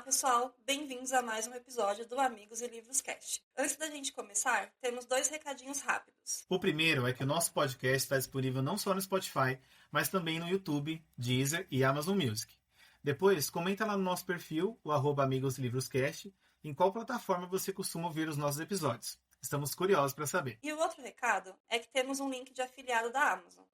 pessoal, bem-vindos a mais um episódio do Amigos e Livros Cast. Antes da gente começar, temos dois recadinhos rápidos. O primeiro é que o nosso podcast está disponível não só no Spotify, mas também no YouTube, Deezer e Amazon Music. Depois, comenta lá no nosso perfil, o @amigoslivroscast, em qual plataforma você costuma ouvir os nossos episódios. Estamos curiosos para saber. E o outro recado é que temos um link de afiliado da Amazon.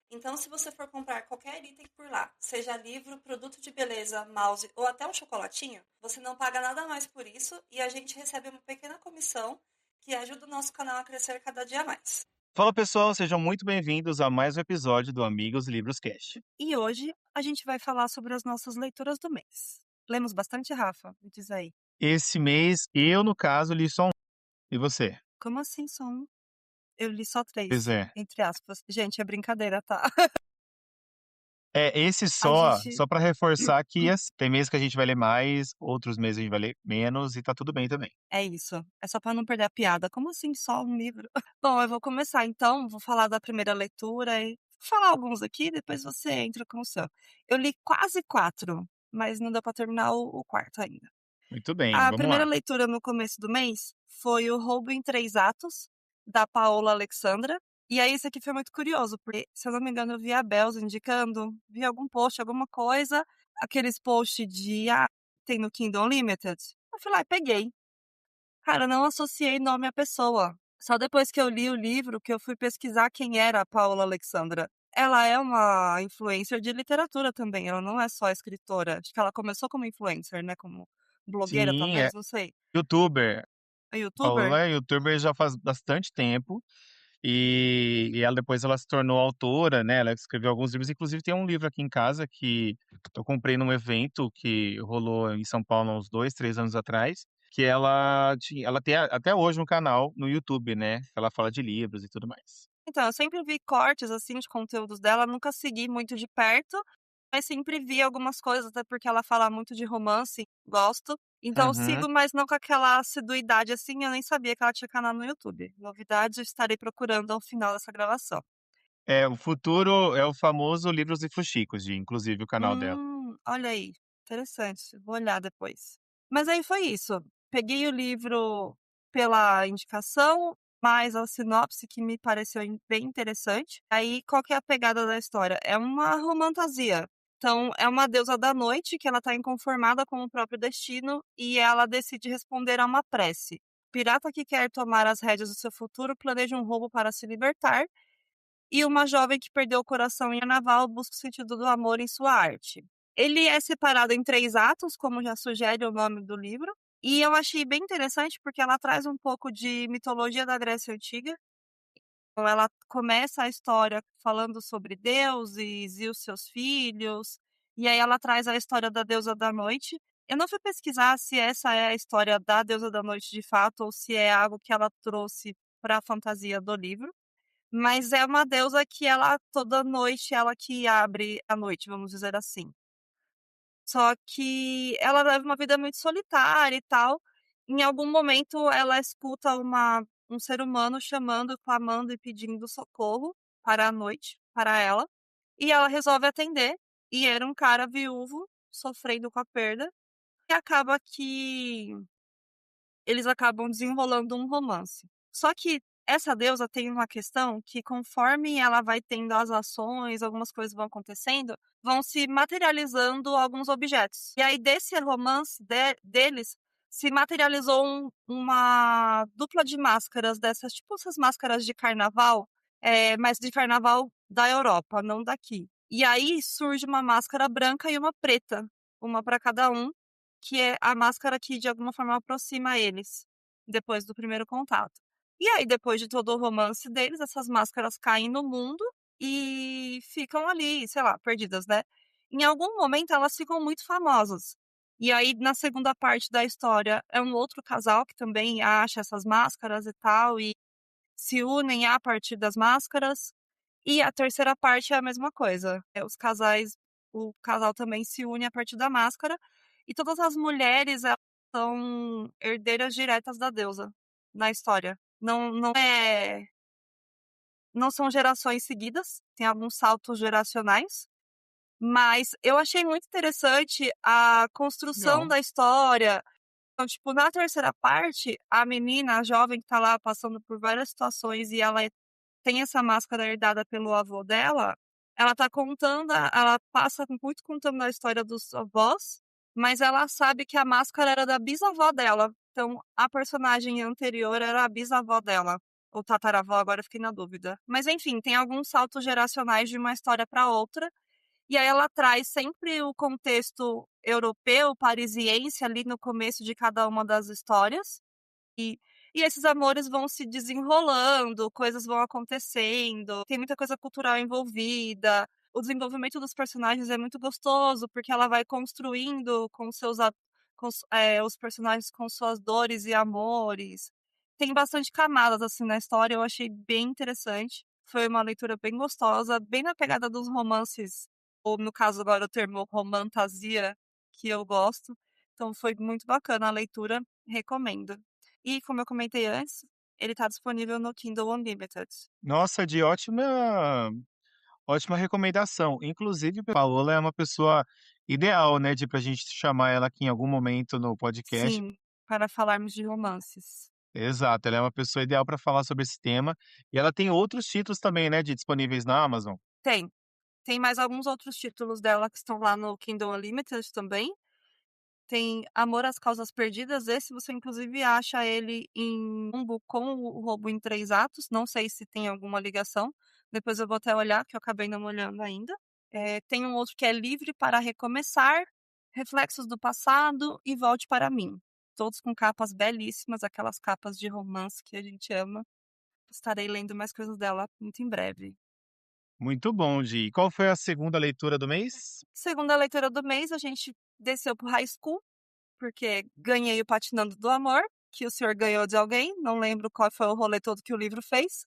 Então, se você for comprar qualquer item por lá, seja livro, produto de beleza, mouse ou até um chocolatinho, você não paga nada mais por isso e a gente recebe uma pequena comissão que ajuda o nosso canal a crescer cada dia mais. Fala pessoal, sejam muito bem-vindos a mais um episódio do Amigos Livros Cast. E hoje a gente vai falar sobre as nossas leituras do mês. Lemos bastante, Rafa? Me diz aí. Esse mês, eu, no caso, li só um. E você? Como assim só um? Eu li só Pois 3, é. entre aspas. Gente, é brincadeira, tá? Esse A gente... só para reforçar que tem meses que a gente vai ler mais, outros meses a gente vai ler menos e tá tudo bem também. É isso. É só pra não perder a piada. Como assim só um livro? Bom, eu vou começar então. Vou falar da primeira leitura e vou falar alguns aqui, depois você entra com o seu. Eu li quase 4, mas não deu pra terminar o quarto ainda. Muito bem, A vamos primeira lá. leitura no começo do mês foi O Roubo em Três Atos, da Paola Alexandra. E aí, isso aqui foi muito curioso, porque, se eu não me engano, eu vi a Belza indicando, vi algum post, alguma coisa, aqueles posts de, tem no Kindle Unlimited. Eu fui lá e peguei. Cara, eu não associei nome à pessoa. Só depois que eu li o livro que eu fui pesquisar quem era a Paola Alexandra. Ela é uma influencer de literatura também, ela não é só escritora. Acho que ela começou como influencer, né? Como blogueira, Sim, é talvez, não sei. youtuber. É youtuber? Paula é youtuber já faz bastante tempo. E ela depois ela se tornou autora, né? Ela escreveu alguns livros, inclusive tem um livro aqui em casa que eu comprei num evento que rolou em São Paulo há uns 2, 3 anos atrás, que ela tem até hoje um canal no YouTube, né? Ela fala de livros e tudo mais. Então, eu sempre vi cortes, assim, de conteúdos dela, nunca segui muito de perto, mas sempre vi algumas coisas, até porque ela fala muito de romance, gosto. Então eu Uhum. sigo, mas não com aquela assiduidade assim, eu nem sabia que ela tinha canal no YouTube. Novidades eu estarei procurando ao final dessa gravação. É, o futuro é o famoso Livros e Fuxicos, inclusive o canal dela. Olha aí, interessante, vou olhar depois. Mas aí foi isso, peguei o livro pela indicação, mais a sinopse que me pareceu bem interessante. Aí qual que é a pegada da história? É uma romantasia. Então, é uma deusa da noite que ela está inconformada com o próprio destino e ela decide responder a uma prece. O pirata que quer tomar as rédeas do seu futuro planeja um roubo para se libertar e uma jovem que perdeu o coração em carnaval busca o sentido do amor em sua arte. Ele é separado em 3 atos, como já sugere o nome do livro, e eu achei bem interessante porque ela traz um pouco de mitologia da Grécia Antiga. Então ela começa a história falando sobre deuses e os seus filhos, e aí ela traz a história da deusa da noite. Eu não fui pesquisar se essa é a história da deusa da noite de fato ou se é algo que ela trouxe para a fantasia do livro. Mas é uma deusa que ela toda noite, ela que abre a noite, vamos dizer assim. Só que ela leva uma vida muito solitária e tal. Em algum momento ela escuta um ser humano chamando, clamando e pedindo socorro para a noite, para ela. E ela resolve atender. E era um cara viúvo, sofrendo com a perda. E acaba que eles acabam desenrolando um romance. Só que essa deusa tem uma questão que conforme ela vai tendo as ações, algumas coisas vão acontecendo, vão se materializando alguns objetos. E aí desse romance deles se materializou uma dupla de máscaras dessas, tipo essas máscaras de carnaval, mas de carnaval da Europa, não daqui. E aí surge uma máscara branca e uma preta, uma para cada um, que é a máscara que de alguma forma aproxima eles, depois do primeiro contato. E aí, depois de todo o romance deles, essas máscaras caem no mundo e ficam ali, sei lá, perdidas, né? Em algum momento elas ficam muito famosas. E aí, na segunda parte da história, é um outro casal que também acha essas máscaras e tal, e se unem a partir das máscaras. E a terceira parte é a mesma coisa. O casal também se une a partir da máscara. E todas as mulheres, elas são herdeiras diretas da deusa na história. Não são gerações seguidas, tem alguns saltos geracionais. Mas eu achei muito interessante a construção Legal. da história. Então, tipo, na terceira parte, a menina, a jovem que tá lá passando por várias situações e ela tem essa máscara herdada pelo avô dela, ela tá contando, ela passa muito contando a história dos avós, mas ela sabe que a máscara era da bisavó dela. Então, a personagem anterior era a bisavó dela. Ou tataravó, agora eu fiquei na dúvida. Mas enfim, tem alguns saltos geracionais de uma história para outra. E aí ela traz sempre o contexto europeu, parisiense ali no começo de cada uma das histórias. E, e esses amores vão se desenrolando, coisas vão acontecendo, tem muita coisa cultural envolvida. O desenvolvimento dos personagens é muito gostoso, porque ela vai construindo com os personagens com suas dores e amores. Tem bastante camadas assim na história, eu achei bem interessante. Foi uma leitura bem gostosa, bem na pegada dos romances, ou no caso agora o termo romantasia, que eu gosto. Então foi muito bacana a leitura, recomendo. E como eu comentei antes, ele tá disponível no Kindle Unlimited. Nossa, de ótima recomendação. Inclusive, Paola é uma pessoa ideal, né, de pra gente chamar ela aqui em algum momento no podcast. Sim, para falarmos de romances. Exato, ela é uma pessoa ideal para falar sobre esse tema. E ela tem outros títulos também, né, de disponíveis na Amazon. Tem. Tem mais alguns outros títulos dela que estão lá no Kindle Unlimited também. Tem Amor às Causas Perdidas. Esse você inclusive acha ele em Umbo com o Roubo em Três Atos. Não sei se tem alguma ligação. Depois eu vou até olhar, que eu acabei não olhando ainda. Tem um outro que é Livre para Recomeçar, Reflexos do Passado e Volte para Mim. Todos com capas belíssimas, aquelas capas de romance que a gente ama. Estarei lendo mais coisas dela muito em breve. Muito bom, Gi. Qual foi a segunda leitura do mês? Segunda leitura do mês, a gente desceu pro high school, porque ganhei o Patinando do Amor, que o senhor ganhou de alguém, não lembro qual foi o rolê todo que o livro fez.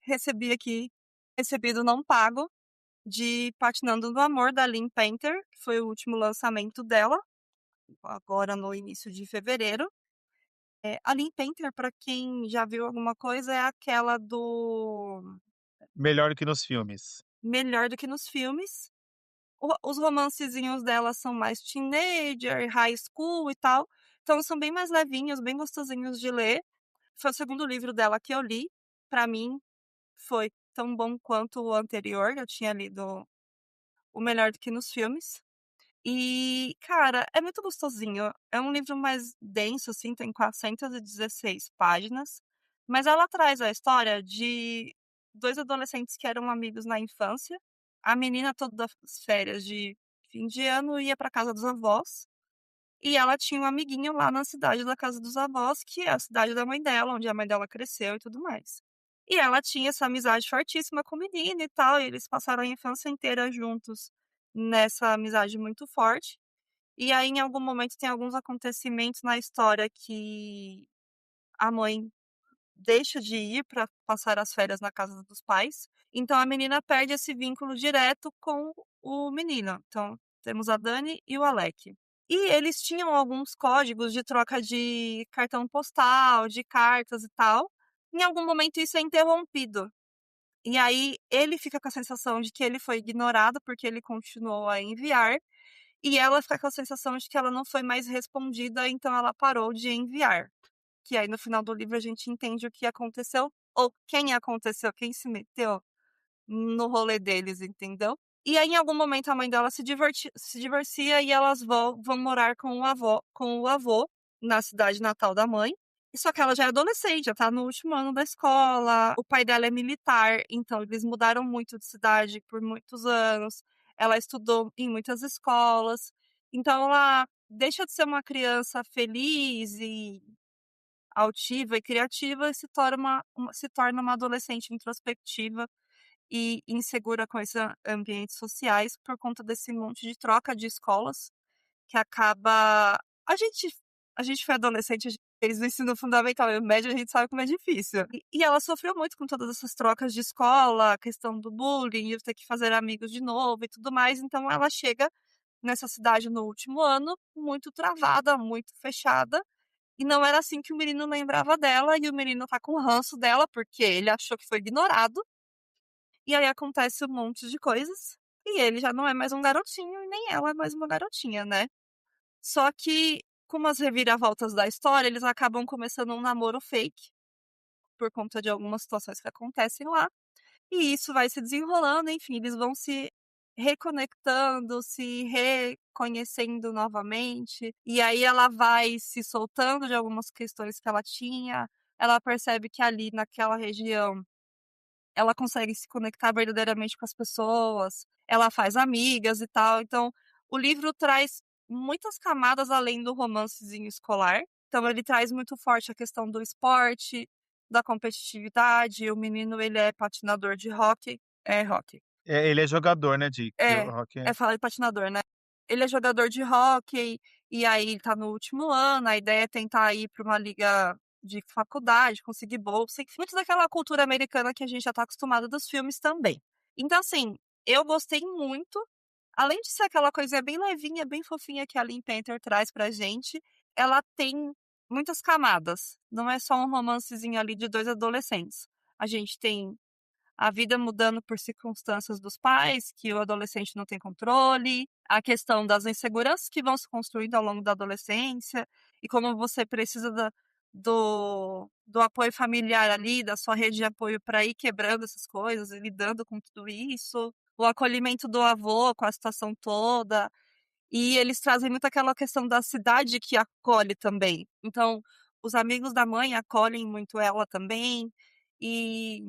Recebi aqui, recebido não pago, de Patinando do Amor, da Lynn Painter, que foi o último lançamento dela, agora no início de fevereiro. A Lynn Painter, para quem já viu alguma coisa, é aquela do Melhor que nos filmes. Melhor do que nos filmes. Os romancezinhos dela são mais teenager, high school e tal. Então são bem mais levinhos, bem gostosinhos de ler. Foi o segundo livro dela que eu li. Pra mim, foi tão bom quanto o anterior. Eu tinha lido O Melhor do que nos Filmes. E, cara, é muito gostosinho. É um livro mais denso, assim, tem 416 páginas. Mas ela traz a história de dois adolescentes que eram amigos na infância. A menina, todas as férias de fim de ano, ia para casa dos avós. E ela tinha um amiguinho lá na cidade da casa dos avós, que é a cidade da mãe dela, onde a mãe dela cresceu e tudo mais. E ela tinha essa amizade fortíssima com o menino e tal, e eles passaram a infância inteira juntos nessa amizade muito forte. E aí, em algum momento, tem alguns acontecimentos na história que a mãe deixa de ir para passar as férias na casa dos pais. Então, a menina perde esse vínculo direto com o menino. Então, temos a Dani e o Alec. E eles tinham alguns códigos de troca de cartão postal, de cartas e tal. Em algum momento, isso é interrompido. E aí, ele fica com a sensação de que ele foi ignorado porque ele continuou a enviar. E ela fica com a sensação de que ela não foi mais respondida, então ela parou de enviar. Que aí no final do livro a gente entende o que aconteceu, ou quem aconteceu, quem se meteu no rolê deles, entendeu? E aí em algum momento a mãe dela se divorcia e elas vão morar com o avô na cidade natal da mãe. Só que ela já é adolescente, já tá no último ano da escola. O pai dela é militar, então eles mudaram muito de cidade por muitos anos. Ela estudou em muitas escolas. Então ela deixa de ser uma criança feliz e altiva e criativa e se torna uma adolescente introspectiva e insegura com esses ambientes sociais por conta desse monte de troca de escolas que acaba. A gente, a gente foi adolescente, fez no ensino fundamental e médio, a gente sabe como é difícil. E ela sofreu muito com todas essas trocas de escola, a questão do bullying, de ter que fazer amigos de novo e tudo mais. Então ela chega nessa cidade no último ano, muito travada, muito fechada. E não era assim que o menino lembrava dela, e o menino tá com ranço dela, porque ele achou que foi ignorado. E aí acontece um monte de coisas. E E ele já não é mais um garotinho e nem ela é mais uma garotinha, né? Só que, com umas reviravoltas da história, eles acabam começando um namoro fake, por conta de algumas situações que acontecem lá. E isso vai se desenrolando, enfim, eles vão se reconectando, se reconhecendo novamente. E aí ela vai se soltando de algumas questões que ela tinha. Ela percebe que ali naquela região ela consegue se conectar verdadeiramente com as pessoas, ela faz amigas e tal. Então, o livro traz muitas camadas além do romancezinho escolar. Então, ele traz muito forte a questão do esporte, da competitividade. O menino, ele é patinador de hóquei. É hóquei. Ele é jogador, né, de que o É, Rock é falar de patinador, né? Ele é jogador de hóquei, e aí ele tá no último ano, a ideia é tentar ir para uma liga de faculdade, conseguir bolsa, enfim, muito daquela cultura americana que a gente já tá acostumado dos filmes também. Então, assim, eu gostei muito, além de ser aquela coisinha bem levinha, bem fofinha que a Lynn Painter traz pra gente, ela tem muitas camadas, não é só um romancezinho ali de dois adolescentes. A gente tem a vida mudando por circunstâncias dos pais, que o adolescente não tem controle, a questão das inseguranças que vão se construindo ao longo da adolescência, e como você precisa do apoio familiar ali, da sua rede de apoio para ir quebrando essas coisas e lidando com tudo isso, o acolhimento do avô com a situação toda, e eles trazem muito aquela questão da cidade que acolhe também. Então, os amigos da mãe acolhem muito ela também, e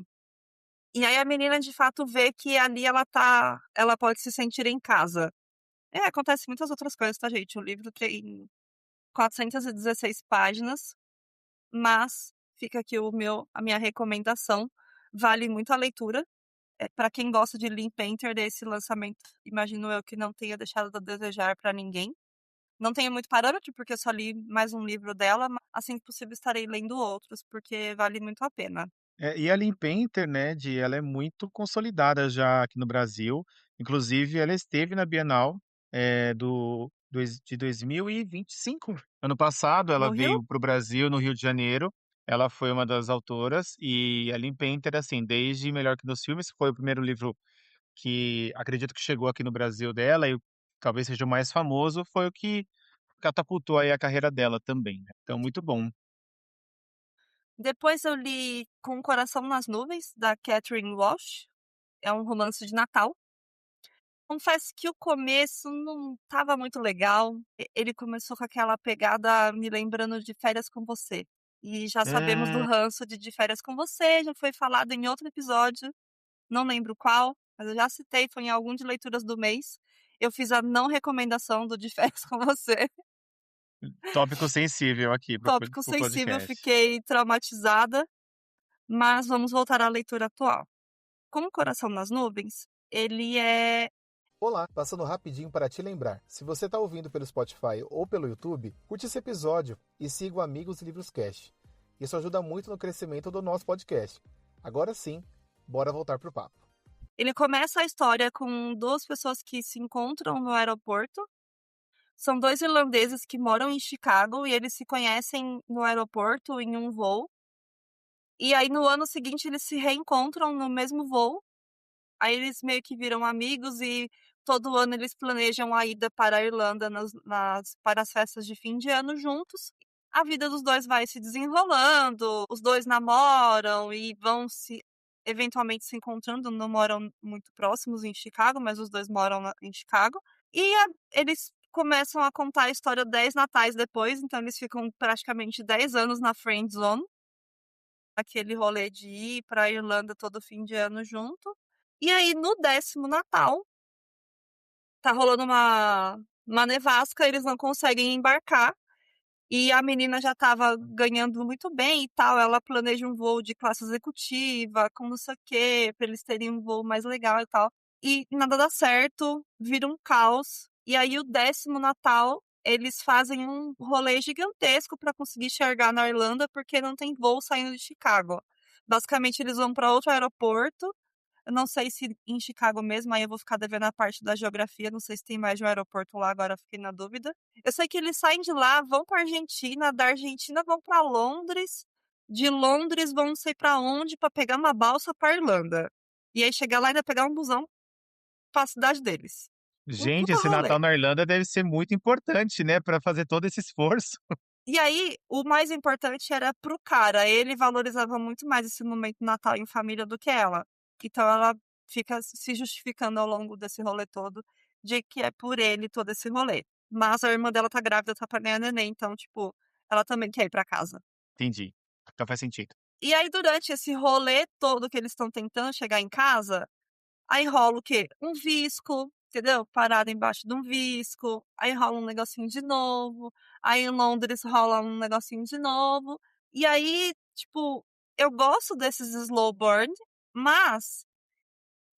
aí a menina de fato vê que ali ela pode se sentir em casa. Acontece muitas outras coisas, tá, gente? O livro tem 416 páginas, mas fica aqui a minha recomendação. Vale muito a leitura. Para quem gosta de Lynn Painter, desse lançamento, imagino eu que não tenha deixado a desejar para ninguém. Não tenho muito parâmetro, porque eu só li mais um livro dela, mas assim que possível estarei lendo outros, porque vale muito a pena. E a Lynn Painter, né, ela é muito consolidada já aqui no Brasil. Inclusive, ela esteve na Bienal de 2025. Ano passado, ela No Rio? veio para o Brasil, no Rio de Janeiro. Ela foi uma das autoras. E a Lynn Painter, assim, desde Melhor que nos Filmes, foi o primeiro livro que acredito que chegou aqui no Brasil dela e talvez seja o mais famoso, foi o que catapultou aí a carreira dela também, né? Então, muito bom. Depois eu li Com o Coração nas Nuvens, da Catherine Walsh. É um romance de Natal. Confesso que o começo não estava muito legal. Ele começou com aquela pegada me lembrando de Férias com Você. E já sabemos do É, ranço de Férias com Você, já foi falado em outro episódio, não lembro qual, mas eu já citei, foi em algum de leituras do mês. Eu fiz a não recomendação do De Férias com Você. tópico sensível aqui Tópico pro sensível, podcast. fiquei traumatizada, mas vamos voltar à leitura atual. Como Coração nas Nuvens, ele é. Olá, passando rapidinho para te lembrar. Se você está ouvindo pelo Spotify ou pelo YouTube, curte esse episódio e siga o Amigos Livros Cast. Isso ajuda muito no crescimento do nosso podcast. Agora sim, bora voltar pro papo. Ele começa a história com duas pessoas que se encontram no aeroporto. São dois irlandeses que moram em Chicago e eles se conhecem no aeroporto em um voo. E aí no ano seguinte eles se reencontram no mesmo voo. Aí eles meio que viram amigos e todo ano eles planejam a ida para a Irlanda para as festas de fim de ano juntos. A vida dos dois vai se desenrolando, os dois namoram e vão se eventualmente se encontrando, não moram muito próximos em Chicago, mas os dois moram em Chicago. E eles começam a contar a história 10 natais depois, então eles ficam praticamente 10 anos na friend zone, aquele rolê de ir para a Irlanda todo fim de ano junto. E aí, no 10º Natal, tá rolando uma nevasca, eles não conseguem embarcar. E a menina já estava ganhando muito bem e tal. Ela planeja um voo de classe executiva, com não sei o quê, pra eles terem um voo mais legal e tal. E nada dá certo, vira um caos. E aí, o 10º Natal, eles fazem um rolê gigantesco para conseguir chegar na Irlanda, porque não tem voo saindo de Chicago. Basicamente, eles vão para outro aeroporto. Eu não sei se em Chicago mesmo, aí eu vou ficar devendo a parte da geografia, não sei se tem mais de um aeroporto lá, agora fiquei na dúvida. Eu sei que eles saem de lá, vão para Argentina, da Argentina vão para Londres, de Londres vão não sei para onde para pegar uma balsa para Irlanda. E aí chegar lá e ainda pegar um busão. pra cidade deles. Um Gente, puta esse rolê. Natal na Irlanda deve ser muito importante, né, pra fazer todo esse esforço. E aí, o mais importante era pro cara, ele valorizava muito mais esse momento Natal em família do que ela. Então ela fica se justificando ao longo desse rolê todo de que é por ele todo esse rolê. Mas a irmã dela tá grávida, tá pra ganhar neném, então, tipo, ela também quer ir pra casa. Entendi. Então faz sentido. E aí, durante esse rolê todo que eles estão tentando chegar em casa, aí rola o quê? Um visco, entendeu? Parada embaixo de um visco, aí rola um negocinho de novo, aí em Londres rola um negocinho de novo. E aí, tipo, eu gosto desses slow burn, mas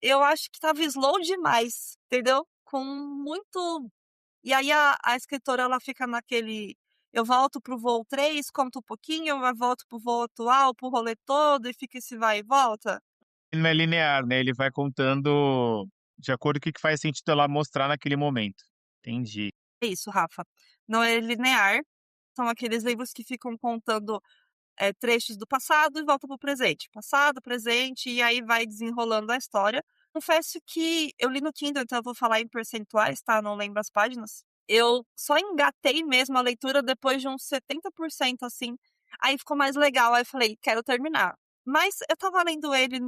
eu acho que tava slow demais, entendeu? Com muito. E aí a escritora ela fica naquele. Eu volto pro voo 3, conto um pouquinho, eu volto pro voo atual, pro rolê todo, e fica esse vai e volta. Ele não é linear, né, ele vai contando de acordo com o que faz sentido ela mostrar naquele momento. Entendi. É isso, Rafa. Não é linear. São aqueles livros que ficam contando trechos do passado e voltam para o presente. Passado, presente, e aí vai desenrolando a história. Confesso que eu li no Kindle, então eu vou falar em percentuais, tá? Não lembro as páginas. Eu só engatei mesmo a leitura depois de uns 70%, assim. Aí ficou mais legal, aí eu falei, quero terminar. Mas eu tava lendo ele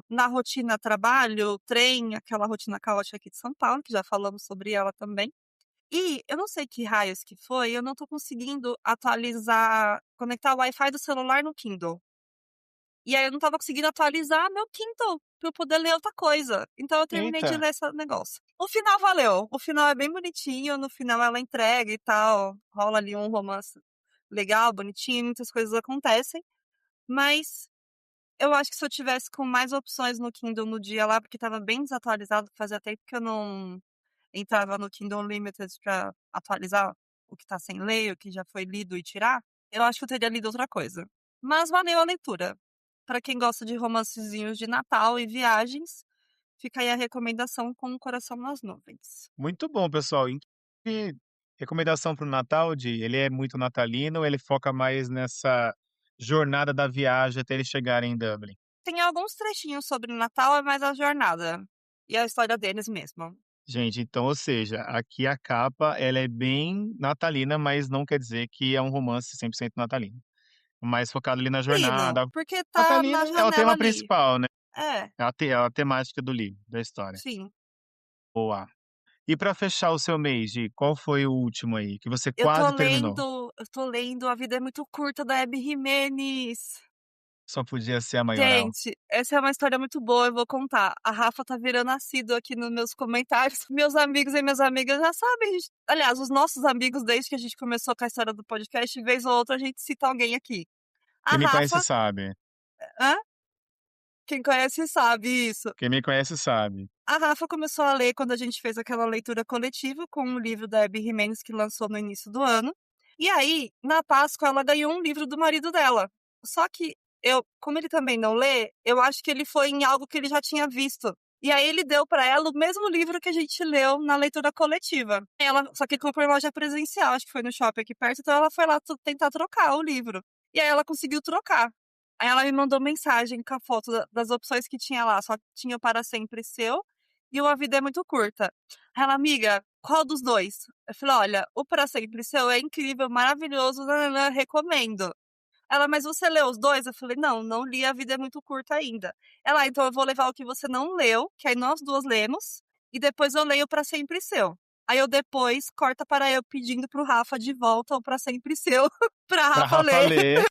na rotina trabalho, trem, aquela rotina caótica aqui de São Paulo, que já falamos sobre ela também. E eu não sei que raios que foi, eu não tô conseguindo atualizar, conectar o Wi-Fi do celular no Kindle. E aí eu não tava conseguindo atualizar meu Kindle pra eu poder ler outra coisa. Então eu terminei de Eita, ler esse negócio. O final valeu. O final é bem bonitinho, no final ela entrega e tal. Rola ali um romance legal, bonitinho, muitas coisas acontecem. Mas eu acho que se eu tivesse com mais opções no Kindle no dia lá, porque tava bem desatualizado, fazia tempo que eu não entrava no Kindle Unlimited pra atualizar o que tá sem ler, o que já foi lido e tirar, eu acho que eu teria lido outra coisa. Mas valeu a leitura. Pra quem gosta de romancezinhos de Natal e viagens, fica aí a recomendação com o coração nas nuvens. muito bom, pessoal. E recomendação para o Natal, ele é muito natalino, ele foca mais nessa jornada da viagem até eles chegarem em Dublin? Tem alguns trechinhos sobre Natal, é mais a jornada e a história deles mesmo. Gente, então, ou seja, aqui a capa ela é bem natalina, mas não quer dizer que é um romance 100% natalino. Mais focado ali na Lino, jornada. porque tá na Natalino é o janela tema ali. principal, né? É, É a temática do livro, da história. sim. Boa. E para fechar o seu mês, qual foi o último aí que você Eu tô quase terminou? lendo, eu tô lendo A Vida é Muito Curta, da Abby Jimenez. Só podia ser a Maioral. Gente, essa é uma história muito boa, eu vou contar. A Rafa tá virando assídua aqui nos meus comentários. Meus amigos e minhas amigas já sabem. Aliás, os nossos amigos, desde que a gente começou com a história do podcast, vez ou outra a gente cita alguém aqui. A Quem me conhece Rafa, sabe. hã? Quem conhece sabe isso. Quem me conhece sabe. A Rafa começou a ler quando a gente fez aquela leitura coletiva com um livro da Abby Jimenez que lançou no início do ano. E aí, na Páscoa, ela ganhou um livro do marido dela. Só que como ele também não lê, eu acho que ele foi em algo que ele já tinha visto. E aí ele deu para ela o mesmo livro que a gente leu na leitura coletiva. Ela só que comprou em loja presencial, acho que foi no shopping aqui perto, então ela foi lá tentar trocar o livro. E aí ela conseguiu trocar. Aí ela me mandou mensagem com a foto das opções que tinha lá. Só tinha o Para Sempre Seu e o A Vida é Muito Curta. Aí ela, amiga, qual dos dois? Eu falei, olha, o Para Sempre Seu é incrível, maravilhoso, nananã, recomendo. Ela, mas você leu os dois? Eu falei, não, não li, A Vida é Muito Curta ainda. Ela, então eu vou levar o que você não leu, que aí nós duas lemos, e depois eu leio Para Sempre Seu. Aí eu depois corta para eu pedindo pro Rafa de volta o Para Sempre Seu, pra Pra Rafa Rafa ler. ler,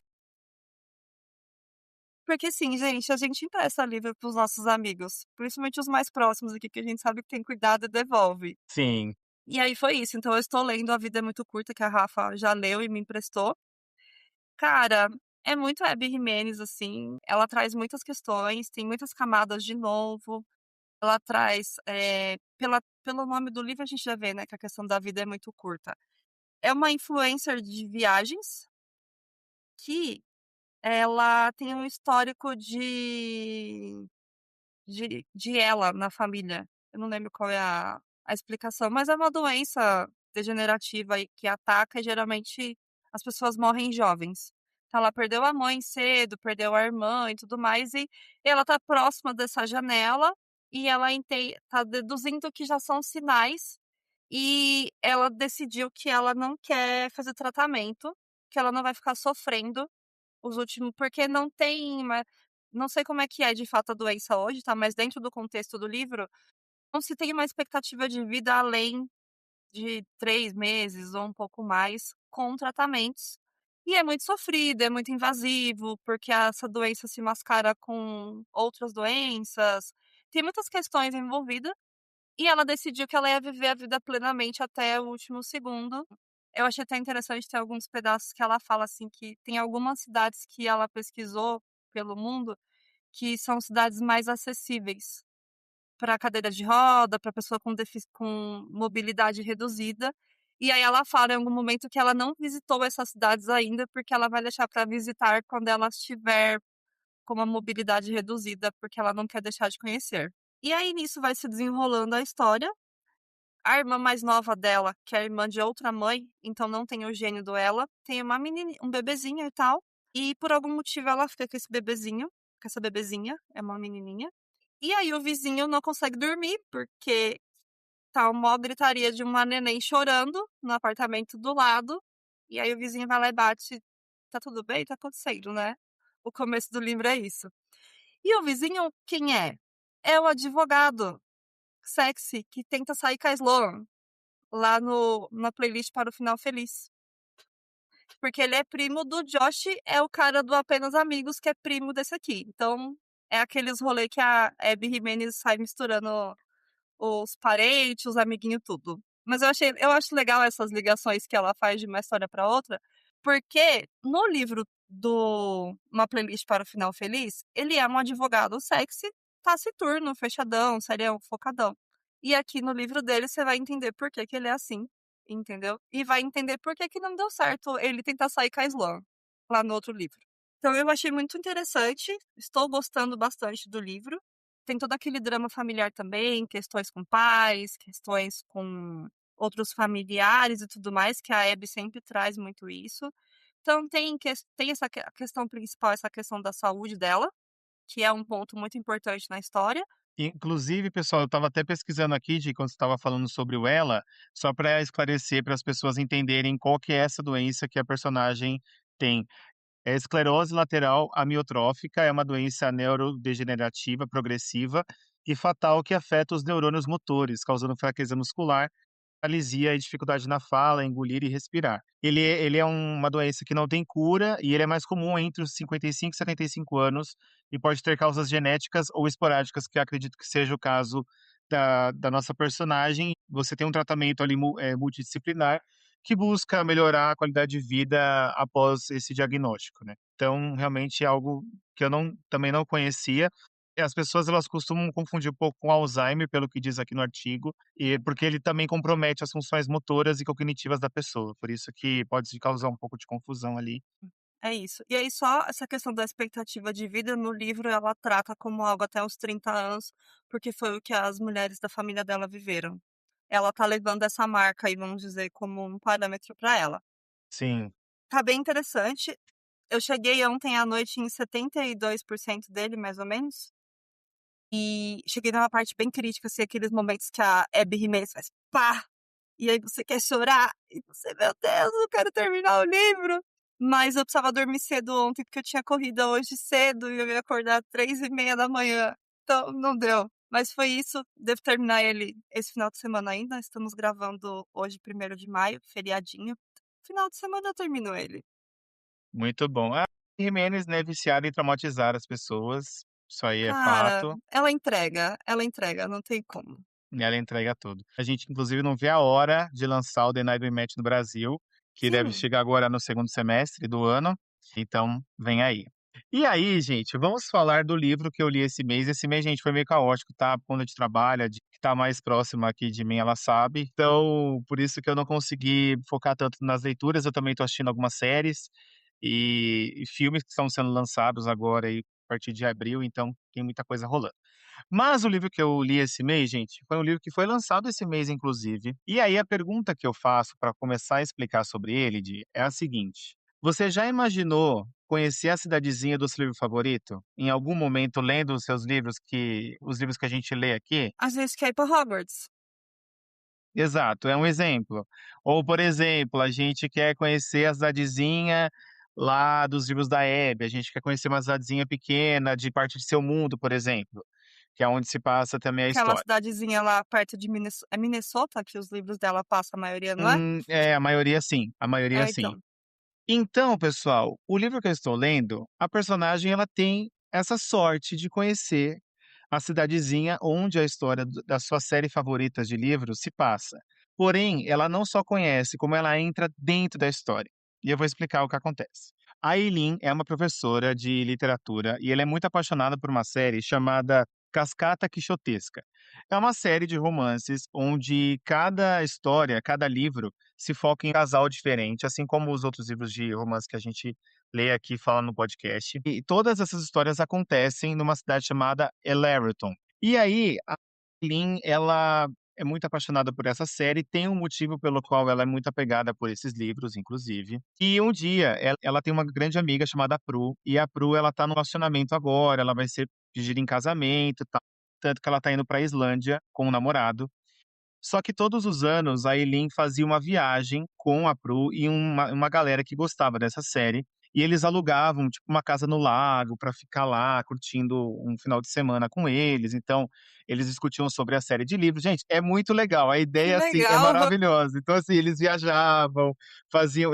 Porque sim, gente, a gente empresta livro pros nossos amigos, principalmente os mais próximos aqui, que a gente sabe que tem cuidado e devolve. sim. E aí foi isso. Então eu estou lendo A Vida é Muito Curta, que a Rafa já leu e me emprestou. Cara, é muito Abby Jimenez, assim. Ela traz muitas questões, tem muitas camadas de novo. Ela traz, pelo nome do livro a gente já vê, né, que a questão da vida é muito curta. É uma influencer de viagens que ela tem um histórico de ela na família. Eu não lembro qual é a explicação, mas é uma doença degenerativa aí que ataca e geralmente as pessoas morrem jovens. Então ela perdeu a mãe cedo, perdeu a irmã e tudo mais, e ela tá próxima dessa janela, e ela tá deduzindo que já são sinais e ela decidiu que ela não quer fazer tratamento, que ela não vai ficar sofrendo os últimos, porque não tem, não sei como é que é de fato a doença hoje, tá? Mas dentro do contexto do livro, não se tem uma expectativa de vida além de 3 meses ou um pouco mais com tratamentos. E é muito sofrido, é muito invasivo, porque essa doença se mascara com outras doenças. Tem muitas questões envolvidas. E ela decidiu que ela ia viver a vida plenamente até o último segundo. Eu achei até interessante ter alguns pedaços que ela fala assim que tem algumas cidades que ela pesquisou pelo mundo que são cidades mais acessíveis para cadeira de roda, para pessoa com mobilidade reduzida. E aí ela fala em algum momento que ela não visitou essas cidades ainda, porque ela vai deixar para visitar quando ela estiver com uma mobilidade reduzida, porque ela não quer deixar de conhecer. E aí nisso vai se desenrolando a história. A irmã mais nova dela, que é a irmã de outra mãe, então não tem o gênio do ela, tem uma menininha, um bebezinho e tal. E por algum motivo ela fica com esse bebezinho, com essa bebezinha, é uma menininha. E aí o vizinho não consegue dormir, porque tá uma gritaria de uma neném chorando no apartamento do lado. E aí o vizinho vai lá e bate. Tá tudo bem? Tá acontecendo, né? O começo do livro é isso. E o vizinho, quem é? É o advogado sexy que tenta sair com a Sloan lá na playlist para o final feliz. Porque ele é primo do Josh, é o cara do Apenas Amigos, que é primo desse aqui. Então, é aqueles rolê que a Abby Jimenez sai misturando os parentes, os amiguinhos, tudo. Mas eu acho legal essas ligações que ela faz de uma história para outra, porque no livro do Uma Playlist para o Final Feliz, ele é um advogado sexy, taciturno, fechadão, serião, focadão. E aqui no livro dele você vai entender por que que ele é assim, entendeu? E vai entender por que que não deu certo ele tentar sair com a Sloan, lá no outro livro. Então eu achei muito interessante, estou gostando bastante do livro. Tem todo aquele drama familiar também, questões com pais, questões com outros familiares e tudo mais, que a Abby sempre traz muito isso. Então tem a questão principal, essa questão da saúde dela, que é um ponto muito importante na história. Inclusive, pessoal, eu estava até pesquisando aqui, de quando você estava falando sobre o ela, só para esclarecer, para as pessoas entenderem qual que é essa doença que a personagem tem. É esclerose lateral amiotrófica, é uma doença neurodegenerativa progressiva e fatal que afeta os neurônios motores, causando fraqueza muscular, paralisia e dificuldade na fala, engolir e respirar. Ele é uma doença que não tem cura e ele é mais comum entre os 55 e 75 anos e pode ter causas genéticas ou esporádicas, que acredito que seja o caso da nossa personagem. Você tem um tratamento ali multidisciplinar que busca melhorar a qualidade de vida após esse diagnóstico, né? Então, realmente é algo que eu também não conhecia. E as pessoas elas costumam confundir um pouco com Alzheimer, pelo que diz aqui no artigo, e porque ele também compromete as funções motoras e cognitivas da pessoa, por isso que pode causar um pouco de confusão ali. É isso. E aí só essa questão da expectativa de vida no livro ela trata como algo até os 30 anos, porque foi o que as mulheres da família dela viveram. Ela tá levando essa marca aí, vamos dizer, como um parâmetro para ela. Sim, Tá bem interessante. Eu cheguei ontem à noite em 72% dele, mais ou menos. E cheguei numa parte bem crítica, assim, aqueles momentos que a Abby Jimenez faz pá! E aí você quer chorar, e você, meu Deus, eu quero terminar o livro. Mas eu precisava dormir cedo ontem, porque eu tinha corrida hoje cedo e eu ia acordar 3h30 da manhã. Então, não deu. Mas foi isso. Devo terminar ele esse final de semana ainda. Estamos gravando hoje, 1º de maio, feriadinho. Final de semana eu termino ele. muito bom. A Jimenez, né, viciada em traumatizar as pessoas, isso aí é Cara, fato. ela entrega, não tem como. E ela entrega tudo. A gente, inclusive, não vê a hora de lançar o The Night We Met no Brasil, que deve Sim, chegar agora no segundo semestre do ano. Então, vem aí. E aí, gente, vamos falar do livro que eu li esse mês. Esse mês, gente, foi meio caótico, tá? Quando a gente trabalha, que tá mais próxima aqui de mim, ela sabe. Então, por isso que eu não consegui focar tanto nas leituras. Eu também tô assistindo algumas séries e filmes que estão sendo lançados agora aí, a partir de abril, então tem muita coisa rolando. Mas o livro que eu li esse mês, gente, foi um livro que foi lançado esse mês, inclusive. E aí a pergunta que eu faço para começar a explicar sobre ele, é a seguinte: Você já imaginou conhecer a cidadezinha do seu livro favorito? Em algum momento lendo os livros que a gente lê aqui? A gente quer ir pra Hogwarts. Exato, é um exemplo. Ou, por exemplo, a gente quer conhecer a cidadezinha lá dos livros da Hebe, a gente quer conhecer uma cidadezinha pequena de Parte de Seu Mundo, por exemplo, que é onde se passa também a Aquela história. cidadezinha lá perto de É Minnesota que os livros dela passam a maioria, não é? A maioria sim, a maioria É, sim. então. Então, pessoal, o livro que eu estou lendo, a personagem ela tem essa sorte de conhecer a cidadezinha onde a história da sua série favorita de livros se passa. Porém, ela não só conhece, como ela entra dentro da história. E eu vou explicar o que acontece. A Eileen é uma professora de literatura e ela é muito apaixonada por uma série chamada Cascata Quixotesca. É uma série de romances onde cada história, cada livro se foca em um casal diferente, assim como os outros livros de romance que a gente lê aqui e fala no podcast. E todas essas histórias acontecem numa cidade chamada Ellerton. E aí, a Lynn, ela é muito apaixonada por essa série, tem um motivo pelo qual ela é muito apegada por esses livros, inclusive. E um dia, ela tem uma grande amiga chamada Prue, e a Prue, ela tá no relacionamento agora, ela vai ser pedida em casamento e tal, tanto que ela tá indo pra Islândia com o namorado. Só que todos os anos a Eileen fazia uma viagem com a Prue e uma galera que gostava dessa série, e eles alugavam, tipo, uma casa no lago para ficar lá curtindo um final de semana com eles, então eles discutiam sobre a série de livros. Gente, é muito legal, a Que ideia, assim, é legal! maravilhosa. Então, assim, eles viajavam,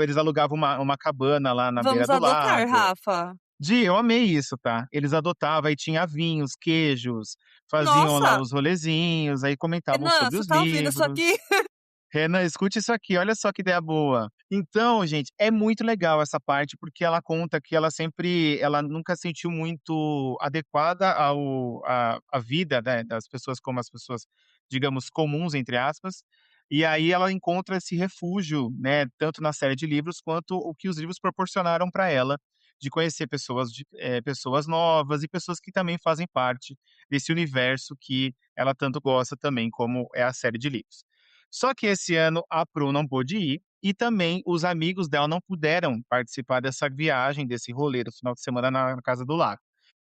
eles alugavam uma cabana lá na beira Vamos do adotar, lago. Rafa. Eu amei isso, tá? Eles adotavam, aí tinha vinhos, queijos, faziam lá Nossa! os rolezinhos, aí comentavam Renan, sobre você os tá ouvindo isso livros. aqui? Renan, escute isso aqui, olha só que ideia boa. Então, gente, é muito legal essa parte, porque ela conta que ela nunca sentiu muito adequada à vida, né, das pessoas como as pessoas, digamos, comuns, entre aspas. E aí ela encontra esse refúgio, né, tanto na série de livros quanto o que os livros proporcionaram para ela, de conhecer pessoas novas e pessoas que também fazem parte desse universo que ela tanto gosta também, como é a série de livros. Só que esse ano a Pru não pôde ir e também os amigos dela não puderam participar dessa viagem, desse rolê do final de semana na casa do lago.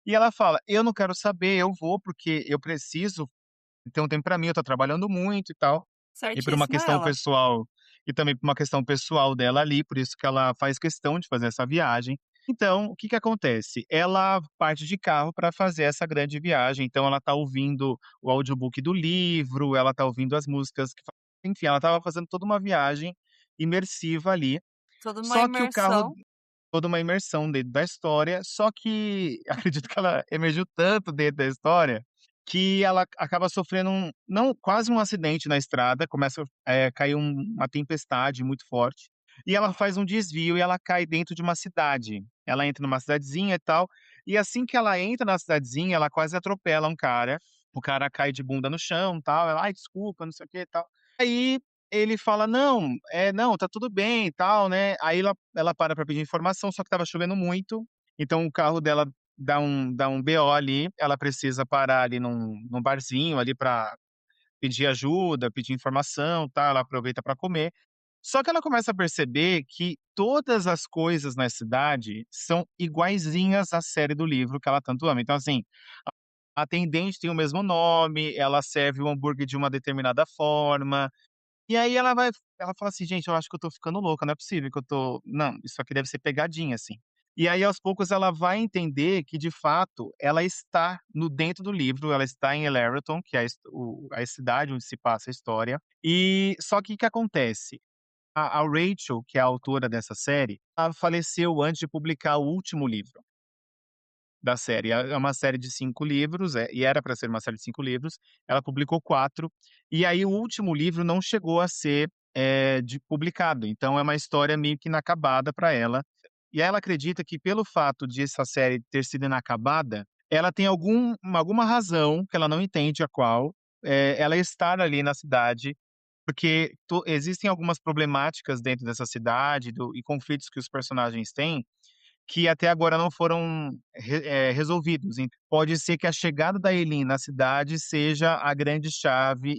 E ela fala: "Eu não quero saber, eu vou porque eu preciso ter um tempo pra mim, eu tô trabalhando muito e tal". E por uma Certíssima questão ela. pessoal e também por uma questão pessoal dela ali, por isso que ela faz questão de fazer essa viagem. Então, o que que acontece? Ela parte de carro para fazer essa grande viagem, então ela tá ouvindo o audiobook do livro, ela tá ouvindo as músicas enfim, ela estava fazendo toda uma viagem imersiva ali, Toda uma só que o carro imersão. toda uma imersão dentro da história, só que acredito que ela emergiu tanto dentro da história, que ela acaba sofrendo não, quase um acidente na estrada, começa a cair uma tempestade muito forte, e ela faz um desvio e ela cai dentro de uma cidade. Ela entra numa cidadezinha e tal, e assim que ela entra na cidadezinha, ela quase atropela um cara, o cara cai de bunda no chão, tal, ela: "Ai, desculpa, não sei o que e tal". Aí ele fala: "Não, não, tá tudo bem e tal, né". Aí ela para pra pedir informação, só que estava chovendo muito, então o carro dela dá um BO ali, ela precisa parar ali num barzinho ali pra pedir ajuda, pedir informação, tal, ela aproveita pra comer. Só que ela começa a perceber que todas as coisas na cidade são iguaizinhas à série do livro que ela tanto ama. Então, assim, a atendente tem o mesmo nome, ela serve o hambúrguer de uma determinada forma, e aí ela fala assim: "Gente, eu acho que eu tô ficando louca, não é possível que eu tô não, isso aqui deve ser pegadinha, assim". E aí, aos poucos, ela vai entender que, de fato, ela está no dentro do livro, ela está em Ellerton, que é a cidade onde se passa a história. E só que o que acontece? A Rachel, que é a autora dessa série, ela faleceu antes de publicar o último livro da série. É uma série de 5 livros, e era para ser uma série de 5 livros, ela publicou 4 e aí o último livro não chegou a ser, publicado, então é uma história meio que inacabada para ela. E ela acredita que pelo fato de essa série ter sido inacabada, ela tem alguma razão, que ela não entende a qual, ela estar ali na cidade, porque existem algumas problemáticas dentro dessa cidade e conflitos que os personagens têm, que até agora não foram resolvidos. Pode ser que a chegada da Eileen na cidade seja a grande chave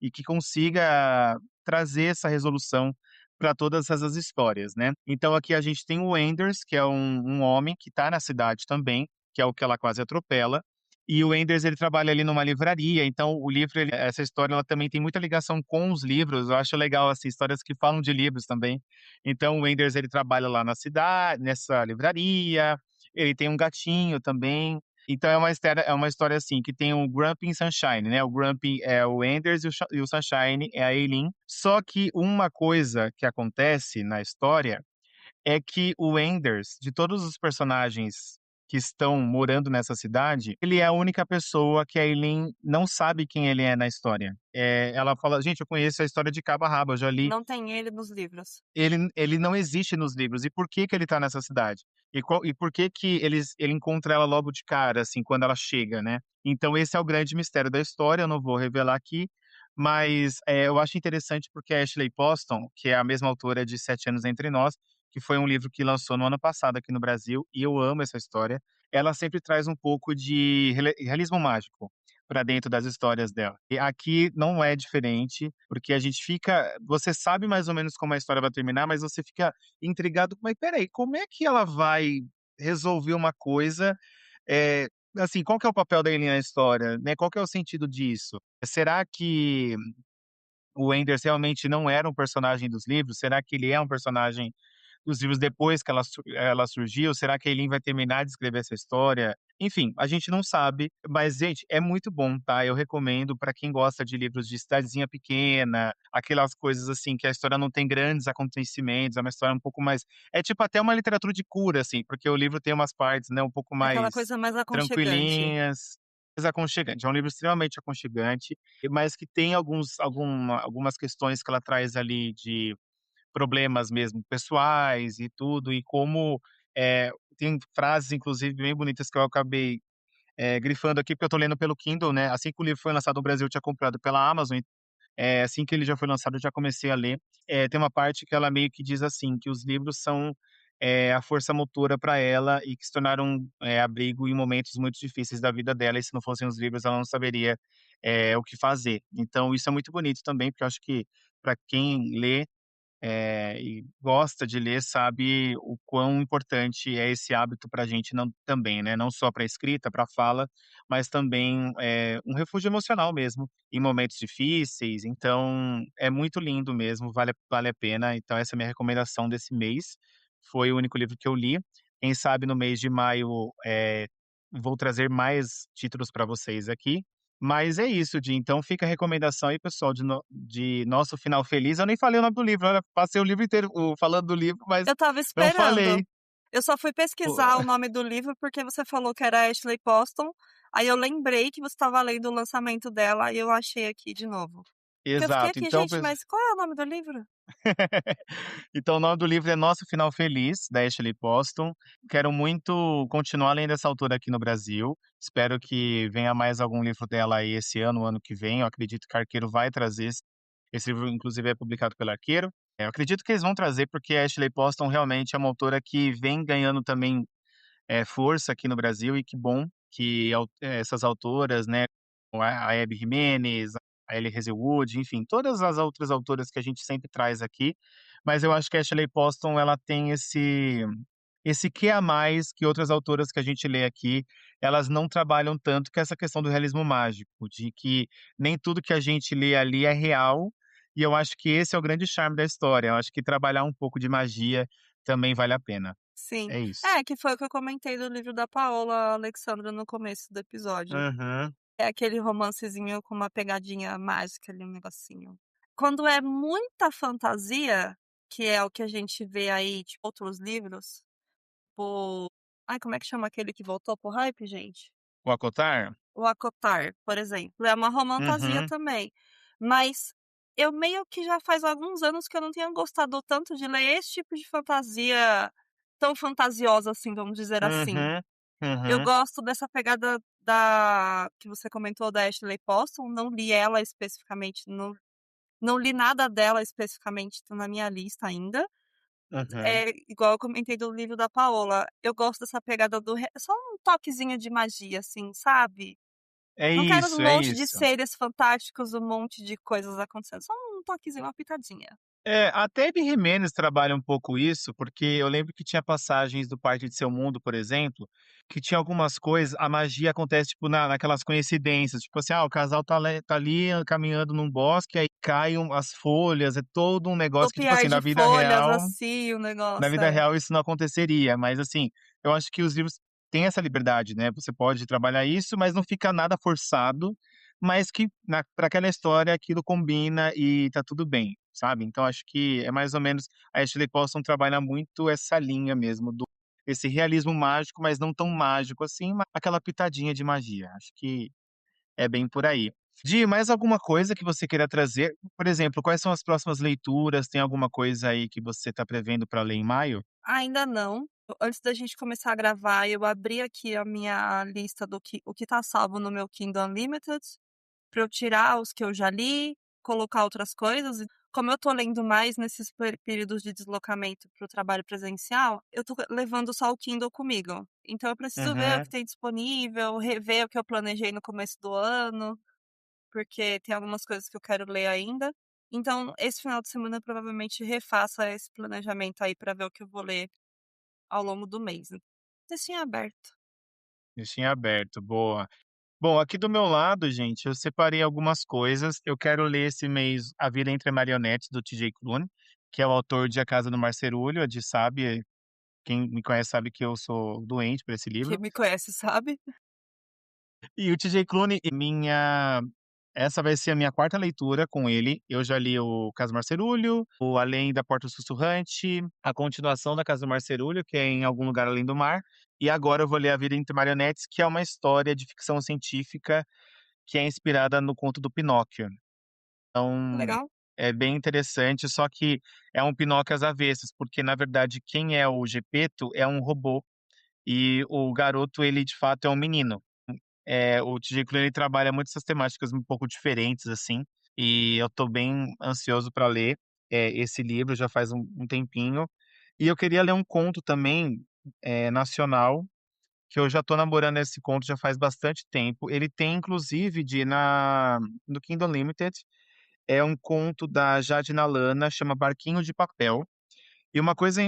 e que consiga trazer essa resolução para todas essas histórias, né. Então aqui a gente tem o Enders, que é um homem que está na cidade também, que é o que ela quase atropela, e o Enders ele trabalha ali numa livraria, então o livro essa história ela também tem muita ligação com os livros, eu acho legal, assim, histórias que falam de livros também. Então o Enders ele trabalha lá na cidade nessa livraria, ele tem um gatinho também, então é uma história, assim, que tem o Grumpy e Sunshine, né, o Grumpy é o Enders e o Sunshine é a Eileen. Só que uma coisa que acontece na história é que o Enders, de todos os personagens que estão morando nessa cidade, ele é a única pessoa que a Eileen não sabe quem ele é na história. Ela fala: "Gente, eu conheço a história de cabo a rabo, eu já li". Não tem ele nos livros. Ele não existe nos livros. E por que que ele tá nessa cidade? E por que que ele encontra ela logo de cara, assim, quando ela chega, né. Então esse é o grande mistério da história, eu não vou revelar aqui, mas, eu acho interessante porque a Ashley Poston, que é a mesma autora de Sete Anos Entre Nós, que foi um livro que lançou no ano passado aqui no Brasil, e eu amo essa história, ela sempre traz um pouco de realismo mágico para dentro das histórias dela. E aqui não é diferente, porque a gente fica você sabe mais ou menos como a história vai terminar, mas você fica intrigado: "Mas espera aí, como é que ela vai resolver uma coisa?" Assim, qual que é o papel da Ellie na história, né, qual que é o sentido disso? Será que o Enders realmente não era um personagem dos livros? Será que ele é um personagem dos livros depois que ela surgiu? Será que a Eileen vai terminar de escrever essa história? Enfim, a gente não sabe, mas, gente, é muito bom, tá? Eu recomendo para quem gosta de livros de cidadezinha pequena, aquelas coisas assim que a história não tem grandes acontecimentos, é uma história um pouco mais é tipo até uma literatura de cura, assim, porque o livro tem umas partes, né, um pouco Aquela mais coisa mais aconchegante. tranquilinhas, mais aconchegante. É um livro extremamente aconchegante, mas que tem algumas questões que ela traz ali de problemas mesmo pessoais e tudo, e como, tem frases inclusive bem bonitas que eu acabei, grifando aqui, porque eu tô lendo pelo Kindle, né, assim que o livro foi lançado no Brasil eu tinha comprado pela Amazon, assim que ele já foi lançado eu já comecei a ler. Tem uma parte que ela meio que diz assim, que os livros são, a força motora para ela e que se tornaram, abrigo em momentos muito difíceis da vida dela, e se não fossem os livros ela não saberia, o que fazer. Então isso é muito bonito também, porque eu acho que para quem lê e gosta de ler sabe o quão importante é esse hábito para a gente não também, né, não só para escrita, para fala, mas também, um refúgio emocional mesmo, em momentos difíceis, então é muito lindo mesmo, vale a pena, então essa é a minha recomendação desse mês, foi o único livro que eu li, quem sabe no mês de maio, vou trazer mais títulos para vocês aqui, mas é isso, Di. Então fica a recomendação aí, pessoal, de Nosso Final Feliz. Eu nem falei o nome do livro, olha, passei o livro inteiro falando do livro, mas Eu estava não esperando. falei. Eu só fui O pesquisar o nome do livro porque você falou que era Ashley Poston, aí eu lembrei que você estava lendo o lançamento dela e eu achei aqui de novo. Porque eu fiquei Exato. aqui: Então, "Gente, mas qual é o nome do livro?". então o nome do livro é Nosso Final Feliz, da Ashley Poston. Quero muito continuar lendo essa autora aqui no Brasil. Espero que venha mais algum livro dela aí esse ano, o ano que vem. Eu acredito que Arqueiro vai trazer esse livro, inclusive, é publicado pela Arqueiro. Eu acredito que eles vão trazer, porque a Ashley Poston realmente é uma autora que vem ganhando também força aqui no Brasil, e que bom que essas autoras, né, como a Abby Jimenez, a Ellie Hazelwood, enfim, todas as outras autoras que a gente sempre traz aqui, mas eu acho que a Shelley Poston ela tem esse quê a mais que outras autoras que a gente lê aqui, elas não trabalham tanto, que é essa questão do realismo mágico, de que nem tudo que a gente lê ali é real, e eu acho que esse é o grande charme da história, eu acho que trabalhar um pouco de magia também vale a pena. Sim. É isso. É, que foi o que eu comentei do livro da Paola Alexandra no começo do episódio. Aham. É aquele romancezinho com uma pegadinha mágica ali, um negocinho. Quando é muita fantasia, que é o que a gente vê aí, tipo, outros livros, tipo ai, como é que chama aquele que voltou pro hype, gente? O Acotar? O Acotar, por exemplo, é uma romantasia Uhum, também. Mas eu meio que já faz alguns anos que eu não tenho gostado tanto de ler esse tipo de fantasia tão fantasiosa assim, vamos dizer assim. uhum, Eu uhum, gosto dessa pegada da que você comentou da Ashley Poston, não li ela especificamente, não li nada dela especificamente, tá na minha lista ainda. uhum. É igual eu comentei do livro da Paola, eu gosto dessa pegada do só um toquezinho de magia, assim, sabe? É Não quero um isso, é monte de isso. seres fantásticos, um monte de coisas acontecendo, só um toquezinho, uma pitadinha. Até Ebi Jimenez trabalha um pouco isso, porque eu lembro que tinha passagens do Parte de Seu Mundo, por exemplo, que tinha algumas coisas, a magia acontece, tipo, naquelas coincidências, tipo assim, o casal tá ali caminhando num bosque, aí caem as folhas, é todo um negócio que, tipo Copiar assim, de folhas, assim, o na negócio, vida é. real isso não aconteceria, mas assim, eu acho que os livros têm essa liberdade, né, você pode trabalhar isso, mas não fica nada forçado, mas que para aquela história aquilo combina e tá tudo bem, sabe. Então acho que é mais ou menos a Ashley Paulson trabalha muito essa linha mesmo do esse realismo mágico, mas não tão mágico assim, aquela pitadinha de magia, acho que é bem por aí. Di, mais alguma coisa que você queira trazer? Por exemplo, quais são as próximas leituras? Tem alguma coisa aí que você está prevendo para ler em maio? Ainda não. Antes da gente começar a gravar, eu abri aqui a minha lista do que o que tá salvo no meu Kindle Unlimited, para eu tirar os que eu já li, colocar outras coisas. E como eu tô lendo mais nesses períodos de deslocamento para o trabalho presencial, eu tô levando só o Kindle comigo. Então eu preciso ver o que Uhum. tem disponível, rever o que eu planejei no começo do ano, porque tem algumas coisas que eu quero ler ainda. Então, esse final de semana eu provavelmente refaça esse planejamento aí para ver o que eu vou ler ao longo do mês. Textinho aberto. Deixinho aberto, boa. Bom, aqui do meu lado, gente, eu separei algumas coisas. Eu quero ler esse mês A Vida Entre Marionetes, do TJ Klune, que é o autor de A Casa do Marcerulho, a de sabe, quem me conhece sabe que eu sou doente por esse Quem livro. me conhece sabe. E o TJ Klune, essa vai ser a minha quarta leitura com ele. Eu já li o Caso Marcerulho, o Além da Porta Sussurrante, a continuação da Casa do Marcerulho, que é Em Algum Lugar Além do Mar, e agora eu vou ler A Vida Entre Marionetes, que é uma história de ficção científica que é inspirada no conto do Pinóquio. Então, Legal. é bem interessante, só que é um Pinóquio às avessas, porque na verdade quem é o Gepeto é um robô e o garoto, ele de fato é um menino. O TJ Klune ele trabalha muito essas temáticas um pouco diferentes, assim, e eu tô bem ansioso para ler, esse livro já faz um tempinho. E eu queria ler um conto também, nacional, que eu já tô namorando esse conto já faz bastante tempo. Ele tem inclusive no Kindle Unlimited, é um conto da Jade Nalana, chama Barquinho de Papel. E uma coisa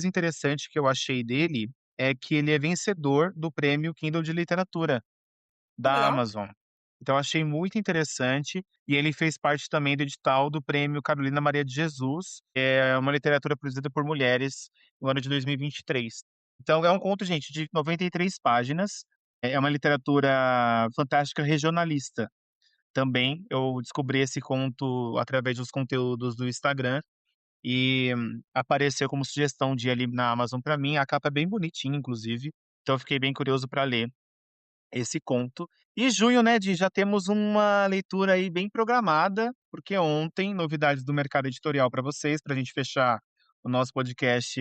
interessante que eu achei dele é que ele é vencedor do prêmio Kindle de Literatura da Legal. Amazon. Então achei muito interessante, e ele fez parte também do edital do prêmio Carolina Maria de Jesus, é uma literatura produzida por mulheres no ano de 2023. Então é um conto, gente, de 93 páginas, é uma literatura fantástica regionalista. Também eu descobri esse conto através dos conteúdos do Instagram e apareceu como sugestão de ir ali na Amazon para mim. A capa é bem bonitinha, inclusive, então eu fiquei bem curioso para ler esse conto. E junho, né, já temos uma leitura aí bem programada, porque ontem, novidades do mercado editorial para vocês, para a gente fechar o nosso podcast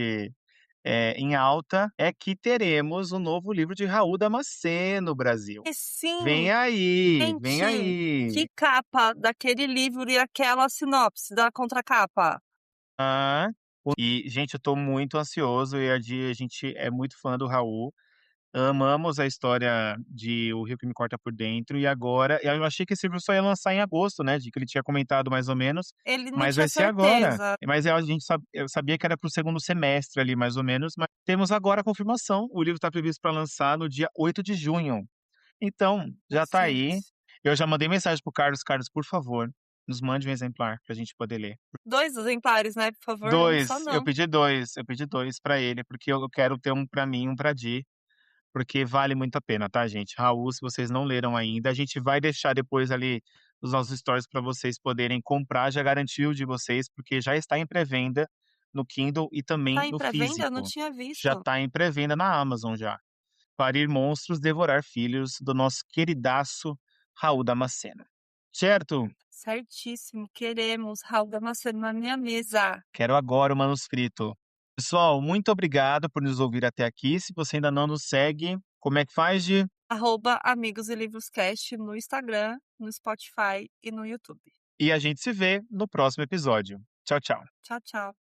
em alta, é que teremos um novo livro de Raul Damasceno, Brasil. E sim, Vem aí, vem gente, aí. que capa daquele livro e aquela sinopse da contracapa. Ah, e, gente, eu tô muito ansioso e a gente é muito fã do Raul. Amamos a história de O Rio que Me Corta por Dentro e agora eu achei que esse livro só ia lançar em agosto, né, de que ele tinha comentado mais ou menos, Ele não mas tinha vai ser agora. certeza. Mas eu sabia que era para o segundo semestre ali, mais ou menos, mas temos agora a confirmação. O livro está previsto para lançar no dia 8 de junho. Então, já tá aí. Recente. Eu já mandei mensagem pro Carlos: "Carlos, por favor, nos mande um exemplar pra gente poder ler". 2 exemplares, né, por favor, um só 2, não. eu pedi 2 para ele, porque eu quero ter um para mim, um para Di, porque vale muito a pena, tá, gente? Raul, se vocês não leram ainda, a gente vai deixar depois ali nos nossos stories para vocês poderem comprar, já garantiu o de vocês, porque já está em pré-venda no Kindle e também Tá em no pré-venda? Eu não físico. tinha Já visto. está em pré-venda na Amazon já. Parir Monstros, Devorar Filhos, do nosso queridaço Raul Damasceno. Certo? Certíssimo, queremos Raul Damasceno na minha mesa. Quero agora o manuscrito. Pessoal, muito obrigado por nos ouvir até aqui. Se você ainda não nos segue, como é que faz, de? @Amigos e Livros Cast no Instagram, no Spotify e no YouTube. E a gente se vê no próximo episódio. Tchau, tchau. Tchau, tchau.